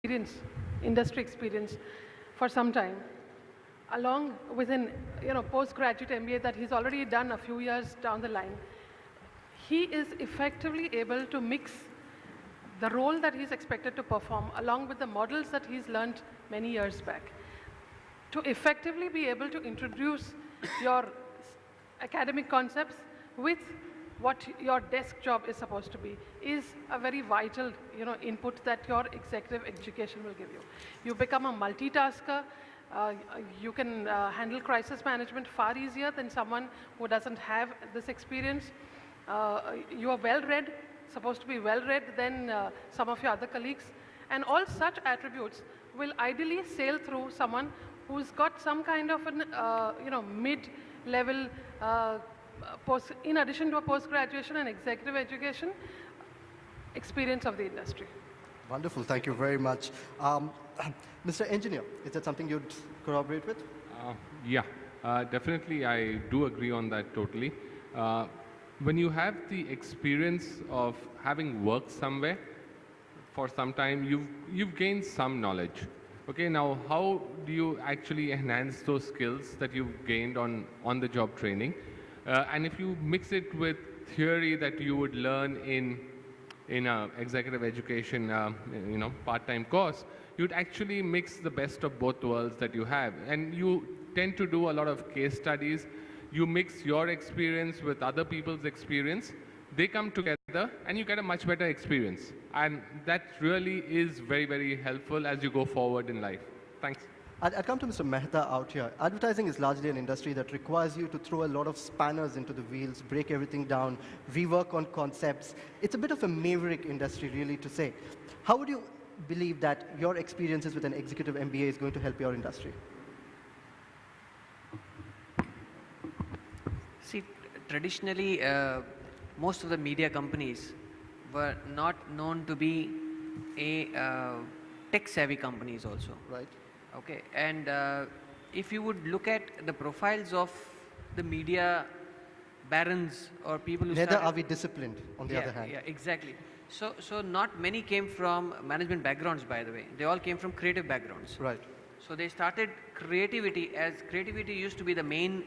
experience, industry experience for some time, along with an postgraduate MBA that he's already done a few years down the line, he is effectively able to mix the role that he's expected to perform along with the models that he's learned many years back to effectively be able to introduce your academic concepts with what your desk job is supposed to be is a very vital input that your executive education will give you. You become a multitasker. You can handle crisis management far easier than someone who doesn't have this experience. You are well-read, supposed to be well-read than some of your other colleagues. And all such attributes will ideally sail through someone who's got some kind of an mid-level in addition to a post-graduation and executive education experience of the industry. Wonderful, thank you very much. Mr. Engineer, is that something you'd corroborate with? Yeah, definitely I do agree on that totally. When you have the experience of having worked somewhere for some time, you've gained some knowledge. Okay, now how do you actually enhance those skills that you've gained on the job training? And if you mix it with theory that you would learn in executive education, part-time course, you'd actually mix the best of both worlds that you have. And you tend to do a lot of case studies. You mix your experience with other people's experience. They come together and you get a much better experience. And that really is very, very helpful as you go forward in life. Thanks. I'd come to Mr. Mehta out here. Advertising is largely an industry that requires you to throw a lot of spanners into the wheels, break everything down, rework on concepts. It's a bit of a maverick industry, really, to say. How would you believe that your experiences with an executive MBA is going to help your industry? See, traditionally, most of the media companies were not known to be tech-savvy companies also. Right. Okay, and if you would look at the profiles of the media barons or people who neither are we disciplined, on the other hand. Yeah, exactly. So not many came from management backgrounds, by the way. They all came from creative backgrounds. Right. So they started creativity, as creativity used to be the main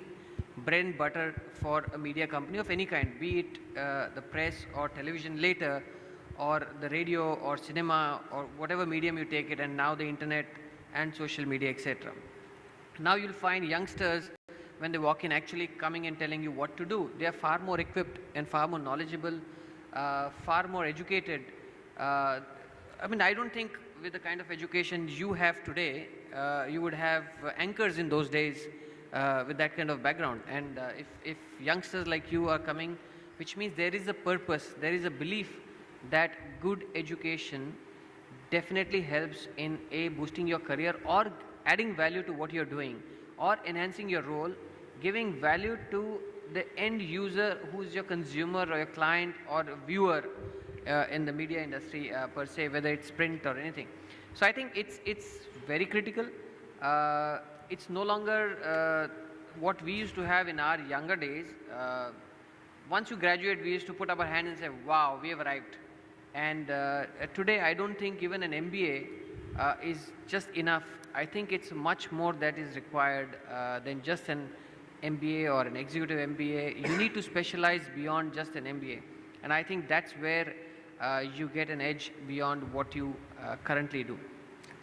bread and butter for a media company of any kind, be it the press or television later, or the radio or cinema or whatever medium you take it, and now the internet and social media, etc. Now you'll find youngsters, when they walk in, actually coming and telling you what to do. They are far more equipped and far more knowledgeable, far more educated. I mean, I don't think with the kind of education you have today, you would have anchors in those days with that kind of background. And if youngsters like you are coming, which means there is a purpose, there is a belief that good education definitely helps in boosting your career or adding value to what you're doing or enhancing your role, giving value to the end user who is your consumer or your client or viewer in the media industry per se, whether it's print or anything. So I think it's very critical. It's no longer what we used to have in our younger days. Once you graduate, we used to put up our hand and say, wow, we have arrived. And today, I don't think even an MBA is just enough. I think it's much more that is required than just an MBA or an executive MBA. You need to specialize beyond just an MBA. And I think that's where you get an edge beyond what you currently do.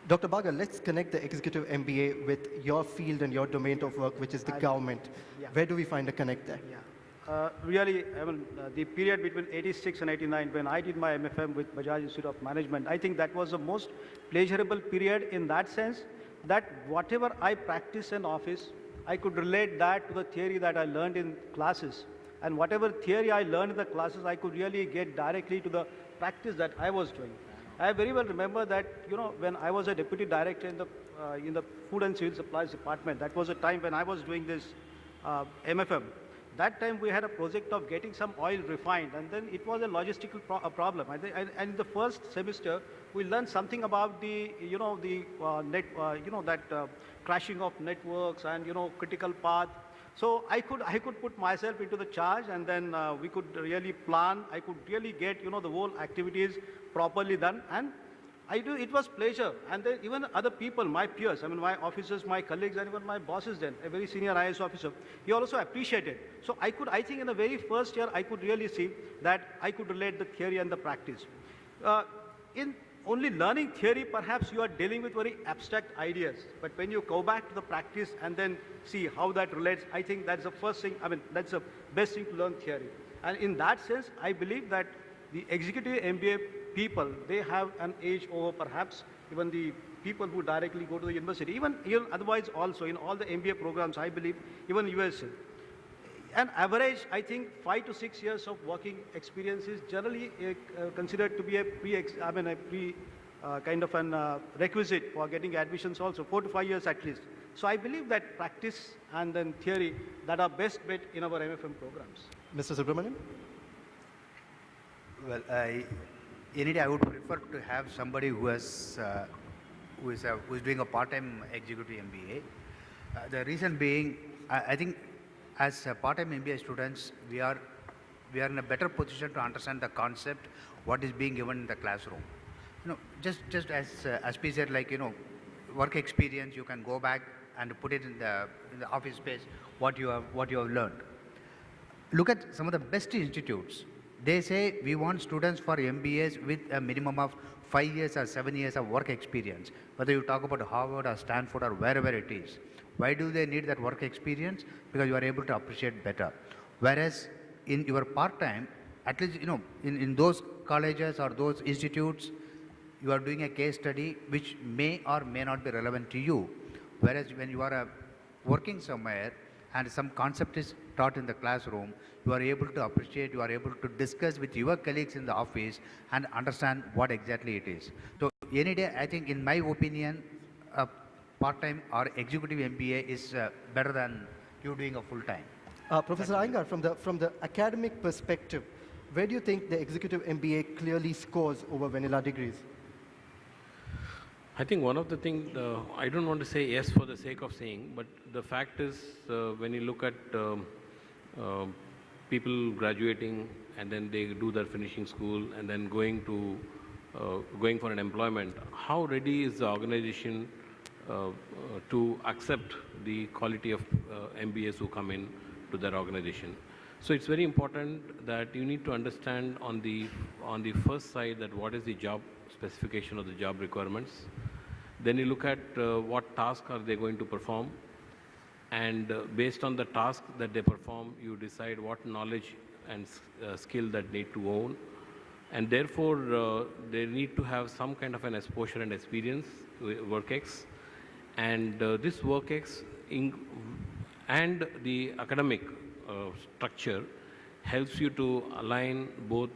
Dr. Baga, let's connect the executive MBA with your field and your domain of work, which is the government. Yeah. Where do we find a connect there? Yeah. Really, I mean, the period between 86 and 89, when I did my MFM with Bajaj Institute of Management, I think that was the most pleasurable period in that sense that whatever I practice in office, I could relate that to the theory that I learned in classes. And whatever theory I learned in the classes, I could really get directly to the practice that I was doing. I very well remember that, when I was a deputy director in the Food and Civil Supplies Department, that was a time when I was doing this MFM. That time we had a project of getting some oil refined, and then it was a logistical problem. And in the first semester, we learned something about the, crashing of networks and, critical path. So I could put myself into the charge, and then we could really plan. I could really get, the whole activities properly done. And it was pleasure. And then even other people, my peers, I mean, my officers, my colleagues, and even my bosses then, a very senior IAS officer, he also appreciated. So I think in the very first year, I could really see that I could relate the theory and the practice. In only learning theory, perhaps you are dealing with very abstract ideas. But when you go back to the practice and then see how that relates, I think that's the first thing, I mean, that's the best thing to learn theory. And in that sense, I believe that the executive MBA people, they have an edge over perhaps even the people who directly go to the university. Even otherwise also, in all the MBA programs, I believe, even US, an average, I think, 5 to 6 years of working experience is generally considered to be a kind of an requisite for getting admissions also, 4 to 5 years at least. So I believe that practice and then theory that are best bet in our MFM programs. Mr. Subramanian? Well, any day I would prefer to have somebody who is doing a part-time executive MBA. The reason being, I think as part-time MBA students, we are in a better position to understand the concept, what is being given in the classroom. Just as P said, like, work experience, you can go back and put it in the office space, what you have learned. Look at some of the best institutes. They say we want students for MBAs with a minimum of 5 years or 7 years of work experience. Whether you talk about Harvard or Stanford or wherever it is. Why do they need that work experience? Because you are able to appreciate better. Whereas in your part-time, at least, in those colleges or those institutes, you are doing a case study which may or may not be relevant to you. Whereas when you are working somewhere and some concept is taught in the classroom, you are able to appreciate, you are able to discuss with your colleagues in the office and understand what exactly it is. So any day, I think in my opinion, a part-time or executive MBA is better than you doing a full-time. Professor Iyengar, from the academic perspective, where do you think the executive MBA clearly scores over vanilla degrees? I think one of the things, I don't want to say yes for the sake of saying, but the fact is when you look at people graduating and then they do their finishing school and then going for an employment, how ready is the organization to accept the quality of MBAs who come in to their organization? So it's very important that you need to understand on the first side that what is the job specification of the job requirements. Then you look at what task are they going to perform, and based on the task that they perform, you decide what knowledge and skill that need to own, and therefore they need to have some kind of an exposure and experience, WorkX, and this WorkX and the academic structure helps you to align both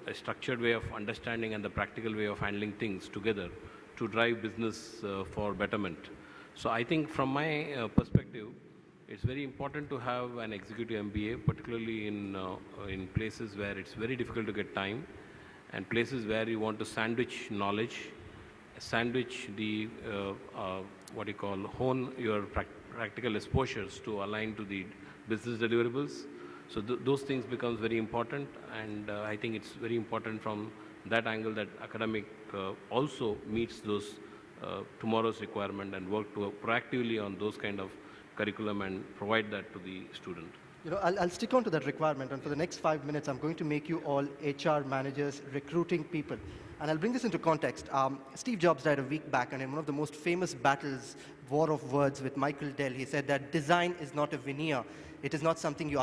a structured way of understanding and the practical way of handling things together to drive business for betterment. So I think from my perspective, it's very important to have an executive MBA, particularly in places where it's very difficult to get time and places where you want to sandwich knowledge, sandwich the, hone your practical exposures to align to the business deliverables. So those things becomes very important, and I think it's very important from that angle that academic also meets those tomorrow's requirement and work proactively on those kind of curriculum and provide that to the student. I'll stick on to that requirement, and for the next 5 minutes, I'm going to make you all HR managers, recruiting people. And I'll bring this into context. Steve Jobs died a week back, and in one of the most famous battles, war of words with Michael Dell, he said that design is not a veneer. It is not something you